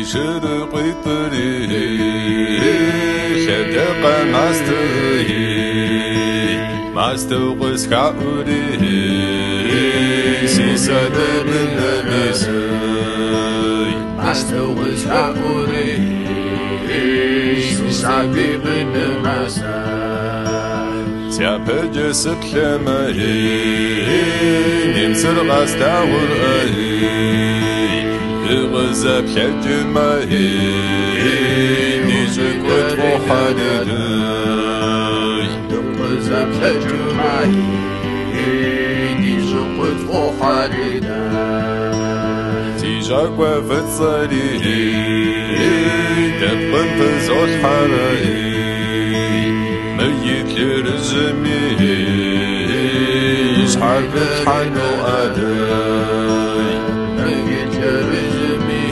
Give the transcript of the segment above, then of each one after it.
Sişir qitri Şedqa mastri Mastu qishauri Sisade binabis Mastu qishauri Sisade binabis Сяпэджэ сыплъэмэ Немцыр къастаурэ Игъызэплъэкӏымэ Нижъыкӏо тхъухьэрэ Игъызэплъэкӏымэ Нижъыкӏо тхъухьэрэ Тижъакӏо выцӏэри Дэпкъым пызолъхьэрэ Yitlirızmi İzharbi hanu aday Yitlirızmi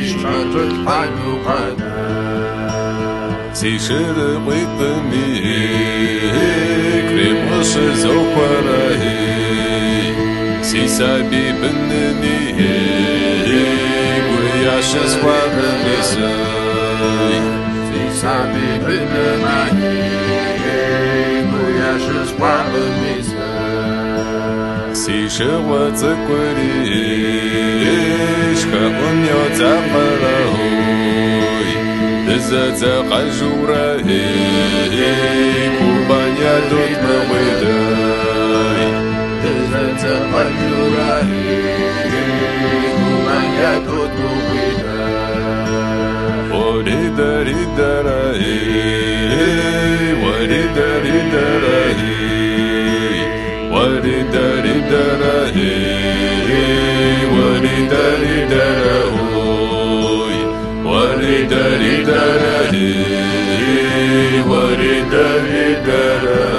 İzharbi hanu aday Sişir qitmi Krimışı zokharahi Sisabi binni Guyaşız varılısay Sabi binamay, Goiás parabéns. Sişir vatzıkuri, Şkabun yotzaparahoy, Dızadza qajurahi, Kurbanya dotmawiday, Dızadza qajurahi, Kurbanya dotmawiday. Wari-dari-dari, wari-dari-dari, wari-dari-dari, wari-dari-dari, wari-dari-dari, wari-dari-dari.